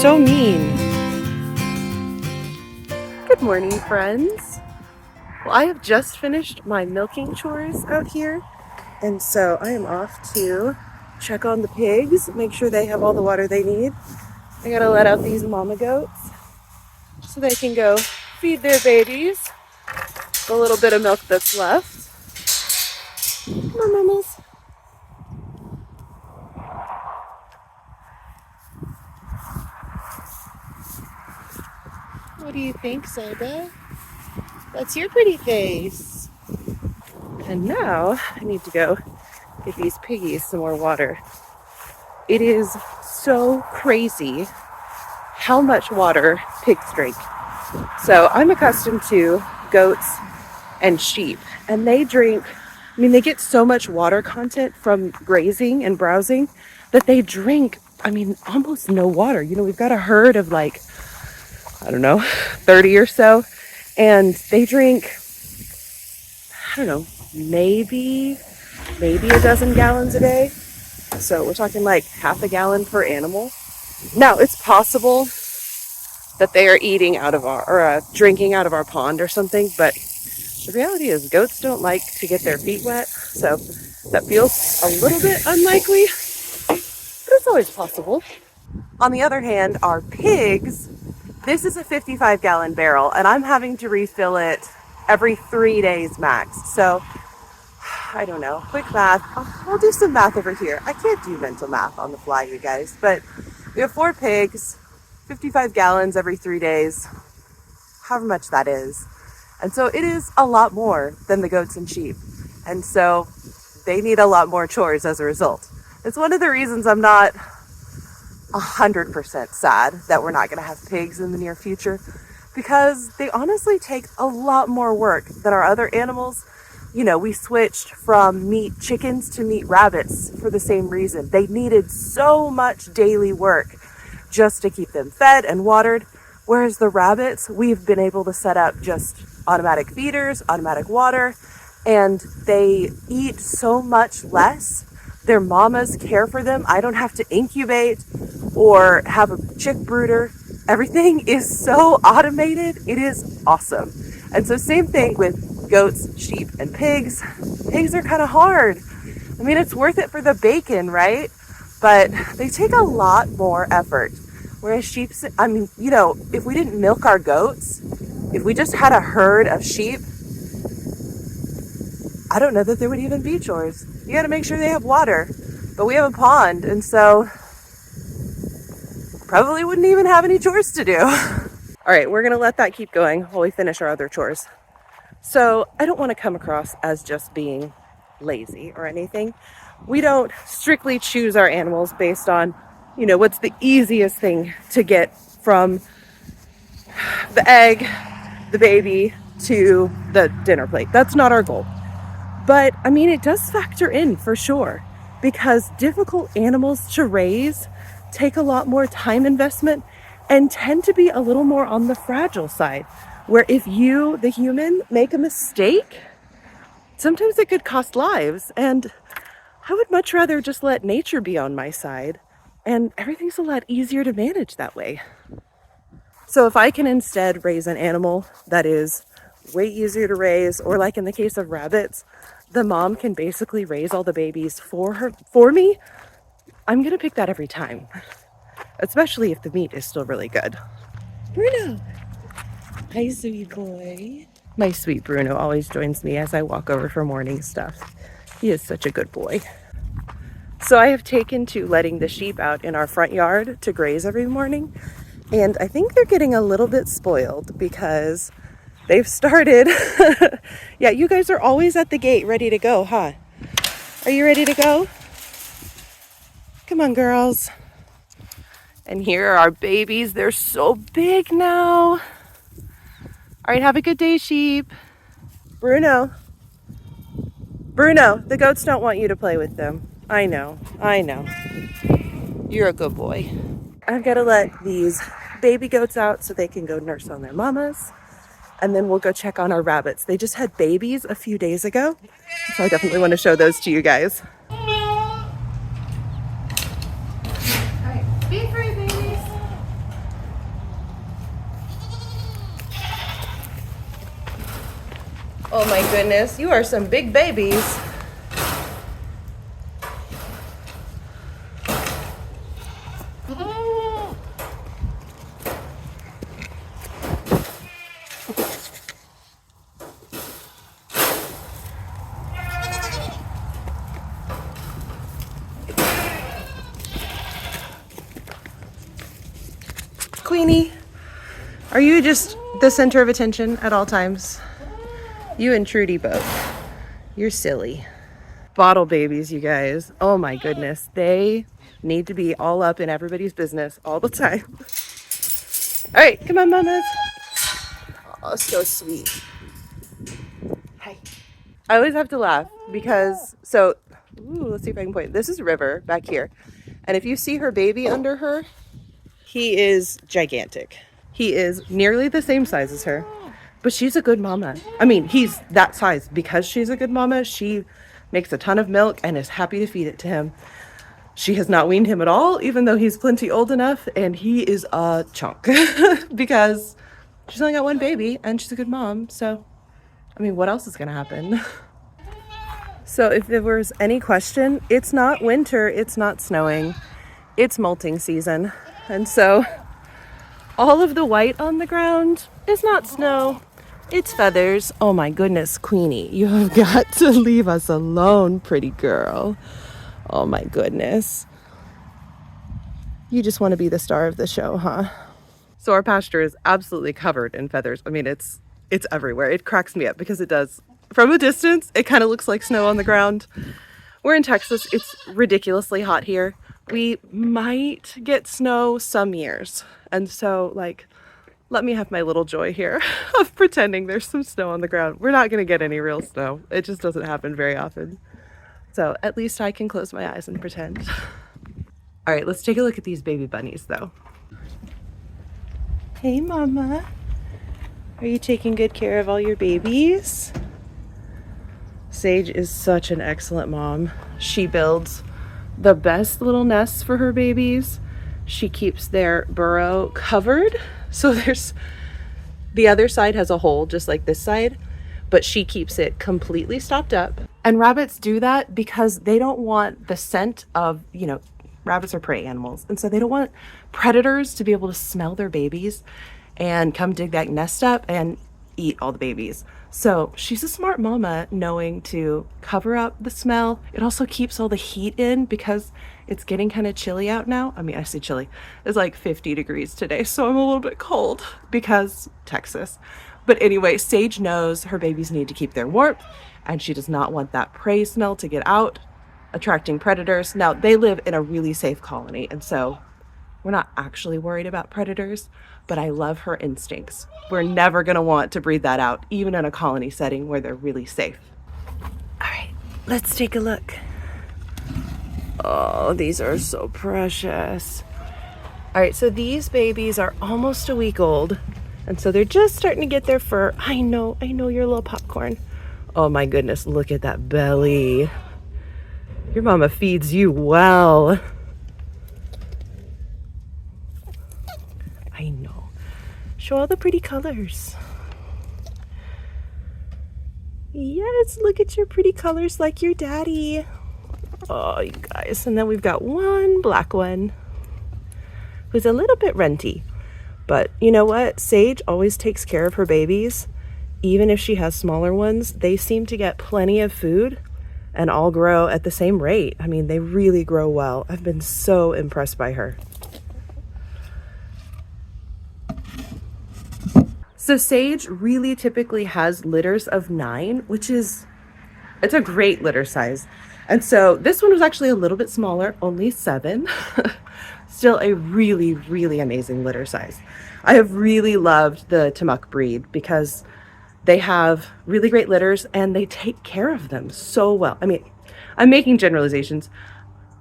so mean. Good morning, friends. Well, I have just finished my milking chores out here, and so I am off to check on the pigs, make sure they have all the water they need. I gotta let out these mama goats so they can go feed their babies the little bit of milk that's left. Come on, mamas. What do you think, Soda? That's your pretty face. And now I need to go get these piggies some more water. It is so crazy how much water pigs drink. So I'm accustomed to goats and sheep, and they drink, they get so much water content from grazing and browsing that they drink, almost no water. We've got a herd of 30 or so, and they drink, maybe a dozen gallons a day. So we're talking like half a gallon per animal. Now, it's possible that they are eating out of drinking out of our pond or something, but the reality is goats don't like to get their feet wet, so that feels a little bit unlikely, but it's always possible. On the other hand, our pigs, this is a 55-gallon barrel, and I'm having to refill it every 3 days max. So, I don't know, quick math. I'll do some math over here. I can't do mental math on the fly, you guys, but we have 4 pigs, 55 gallons every 3 days, however much that is. And so it is a lot more than the goats and sheep. And so they need a lot more chores as a result. It's one of the reasons I'm not 100% sad that we're not going to have pigs in the near future, because they honestly take a lot more work than our other animals. We switched from meat chickens to meat rabbits for the same reason. They needed so much daily work just to keep them fed and watered. Whereas the rabbits, we've been able to set up just automatic feeders, automatic water, and they eat so much less. Their mamas care for them. I don't have to incubate or have a chick brooder. Everything is so automated. It is awesome. And so same thing with goats, sheep, and pigs. Pigs are kind of hard. It's worth it for the bacon, right? But they take a lot more effort. Whereas sheep, if we didn't milk our goats, if we just had a herd of sheep, I don't know that there would even be chores. You got to make sure they have water. But we have a pond, and so probably wouldn't even have any chores to do. All right, we're going to let that keep going while we finish our other chores. So I don't want to come across as just being lazy or anything. We don't strictly choose our animals based on, what's the easiest thing to get from the egg, the baby, to the dinner plate. That's not our goal. But it does factor in for sure, because difficult animals to raise take a lot more time investment and tend to be a little more on the fragile side, where if you, the human, make a mistake, sometimes it could cost lives. And I would much rather just let nature be on my side, and everything's a lot easier to manage that way. So if I can instead raise an animal that is way easier to raise, or like in the case of rabbits, the mom can basically raise all the babies for me, I'm gonna pick that every time, especially if the meat is still really good. Bruno, hi, sweet boy. My sweet Bruno always joins me as I walk over for morning stuff. He is such a good boy. So I have taken to letting the sheep out in our front yard to graze every morning, and I think they're getting a little bit spoiled because they've started. Yeah, you guys are always at the gate ready to go, huh? Are you ready to go? Come on, girls. And here are our babies. They're so big now. All right, have a good day, sheep. Bruno, the goats don't want you to play with them. I know. You're a good boy. I've got to let these baby goats out so they can go nurse on their mamas. And then we'll go check on our rabbits. They just had babies a few days ago, so I definitely want to show those to you guys. All right, be free, babies. Oh my goodness, you are some big babies. Queenie, are you just the center of attention at all times? You and Trudy both. You're silly. Bottle babies, you guys. Oh my goodness. They need to be all up in everybody's business all the time. All right, come on, mamas. Oh, so sweet. Hi. I always have to laugh because, let's see if I can point. This is River back here. And if you see her baby under her, he is gigantic. He is nearly the same size as her, but she's a good mama. I mean, he's that size because she's a good mama. She makes a ton of milk and is happy to feed it to him. She has not weaned him at all, even though he's plenty old enough, and he is a chunk because she's only got one baby and she's a good mom. So, I mean, what else is going to happen? So if there was any question, it's not winter, it's not snowing, it's molting season. And so all of the white on the ground is not snow, it's feathers. Oh my goodness, Queenie, you have got to leave us alone, pretty girl. Oh my goodness. You just want to be the star of the show, huh? So our pasture is absolutely covered in feathers. I mean, it's everywhere. It cracks me up because it does. From a distance, it kind of looks like snow on the ground. We're in Texas. It's ridiculously hot here. We might get snow some years. And so, let me have my little joy here of pretending there's some snow on the ground. We're not going to get any real snow. It just doesn't happen very often. So at least I can close my eyes and pretend. All right, let's take a look at these baby bunnies, though. Hey, Mama. Are you taking good care of all your babies? Sage is such an excellent mom. She builds the best little nests for her babies. She keeps their burrow covered. So the other side has a hole just like this side, but she keeps it completely stopped up. And rabbits do that because they don't want the scent of, rabbits are prey animals. And so they don't want predators to be able to smell their babies and come dig that nest up and eat all the babies. So she's a smart mama knowing to cover up the smell. It also keeps all the heat in because it's getting kind of chilly out now. I mean, I say chilly. It's like 50 degrees today, so I'm a little bit cold because Texas. But anyway, Sage knows her babies need to keep their warmth and she does not want that prey smell to get out, attracting predators. Now, they live in a really safe colony, and so we're not actually worried about predators, but I love her instincts. We're never going to want to breed that out, even in a colony setting where they're really safe. All right, let's take a look. Oh, these are so precious. All right, so these babies are almost a week old, and so they're just starting to get their fur. I know, you're a little popcorn. Oh my goodness, look at that belly. Your mama feeds you well. I know. Show all the pretty colors. Yes, look at your pretty colors like your daddy. Oh, you guys. And then we've got one black one who's a little bit renty. But you know what? Sage always takes care of her babies. Even if she has smaller ones, they seem to get plenty of food and all grow at the same rate. I mean, they really grow well. I've been so impressed by her. So Sage really typically has litters of 9, it's a great litter size. And so this one was actually a little bit smaller, only 7. Still a really, really amazing litter size. I have really loved the Timuc breed because they have really great litters and they take care of them so well. I mean, I'm making generalizations.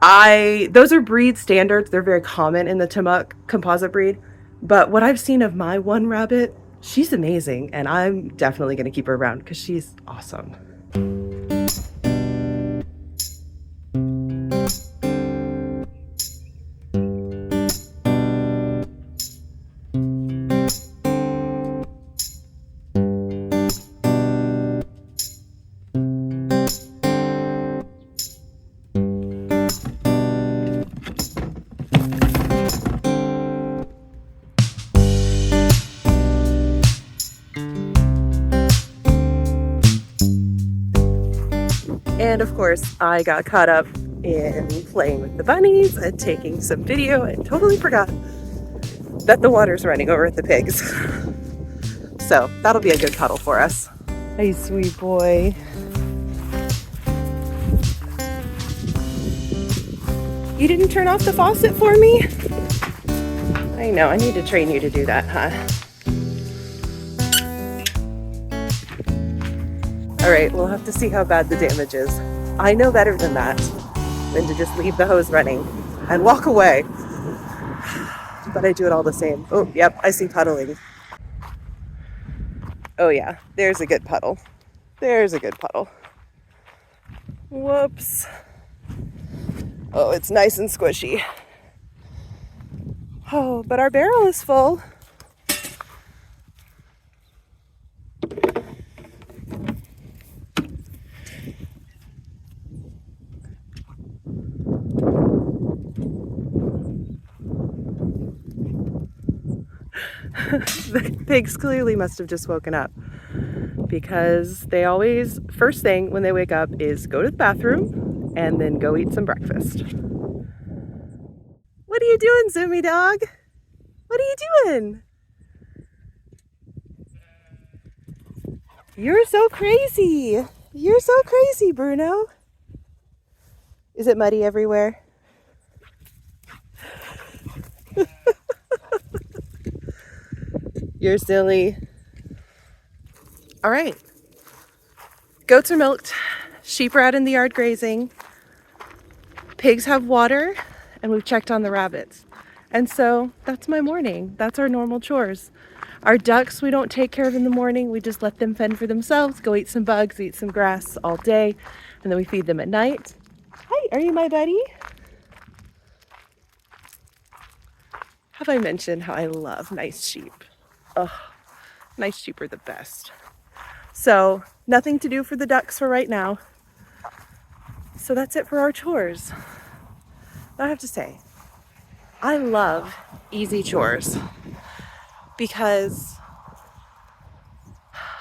Those are breed standards. They're very common in the Timuc composite breed. But what I've seen of my one rabbit, she's amazing. And I'm definitely going to keep her around because she's awesome. And of course, I got caught up in playing with the bunnies and taking some video and totally forgot that the water's running over at the pigs. So that'll be a good cuddle for us. Hey, sweet boy. You didn't turn off the faucet for me? I know, I need to train you to do that, huh? All right, we'll have to see how bad the damage is. I know better than that, than to just leave the hose running and walk away. But I do it all the same. Oh, yep, I see puddling. Oh yeah, there's a good puddle. There's a good puddle. Whoops. Oh, it's nice and squishy. Oh, but our barrel is full. The pigs clearly must have just woken up, because they always, first thing when they wake up is go to the bathroom and then go eat some breakfast. What are you doing, Zoomy dog? What are you doing? You're so crazy. You're so crazy, Bruno. Is it muddy everywhere? You're silly. All right. Goats are milked. Sheep are out in the yard grazing. Pigs have water, and we've checked on the rabbits. And so that's my morning. That's our normal chores. Our ducks we don't take care of in the morning. We just let them fend for themselves, go eat some bugs, eat some grass all day, and then we feed them at night. Hi, are you my buddy? Have I mentioned how I love nice sheep? Ugh, nice sheep are the best. So nothing to do for the ducks for right now. So that's it for our chores. I have to say, I love easy chores because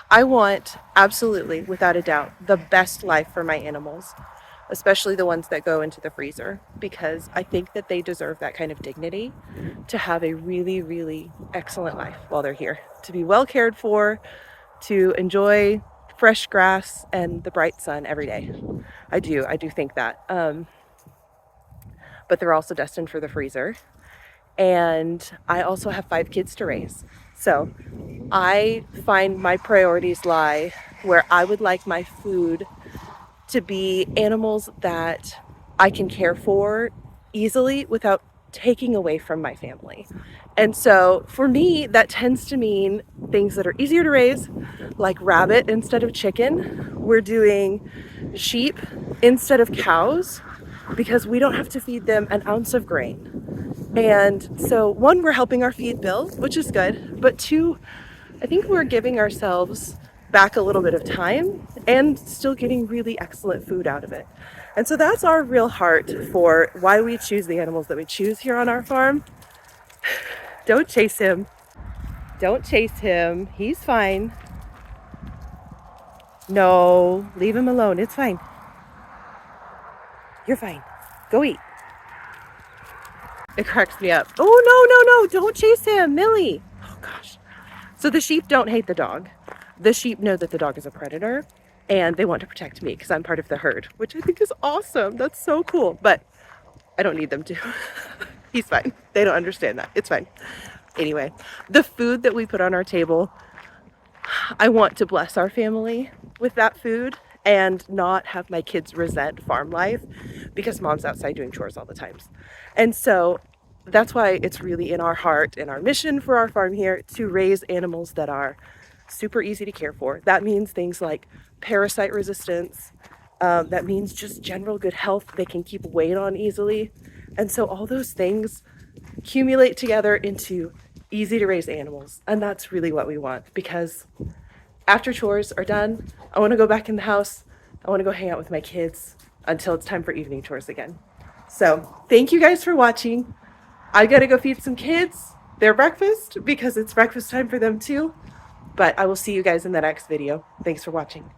I want, absolutely, without a doubt, the best life for my animals, especially the ones that go into the freezer, because I think that they deserve that kind of dignity to have a really, really excellent life while they're here, to be well cared for, to enjoy fresh grass and the bright sun every day. I do think that. But they're also destined for the freezer. And I also have 5 kids to raise. So I find my priorities lie where I would like my food to be animals that I can care for easily without taking away from my family. And so for me, that tends to mean things that are easier to raise, like rabbit instead of chicken. We're doing sheep instead of cows because we don't have to feed them an ounce of grain. And so 1, we're helping our feed bill, which is good, but 2, I think we're giving ourselves back a little bit of time and still getting really excellent food out of it. And so that's our real heart for why we choose the animals that we choose here on our farm. Don't chase him. Don't chase him. He's fine. No, leave him alone. It's fine. You're fine. Go eat. It cracks me up. Oh, no, don't chase him, Millie. Oh, gosh. So the sheep don't hate the dog. The sheep know that the dog is a predator, and they want to protect me because I'm part of the herd, which I think is awesome. That's so cool. But I don't need them to. He's fine. They don't understand that. It's fine. Anyway, the food that we put on our table, I want to bless our family with that food and not have my kids resent farm life because mom's outside doing chores all the times. And so that's why it's really in our heart and our mission for our farm here to raise animals that are super easy to care for. That means things like parasite resistance. That means just general good health. They can keep weight on easily. And so all those things accumulate together into easy to raise animals. And that's really what we want, because after chores are done, I want to go back in the house. I want to go hang out with my kids until it's time for evening chores again. So thank you guys for watching. I got to go feed some kids their breakfast because it's breakfast time for them too. But I will see you guys in the next video. Thanks for watching.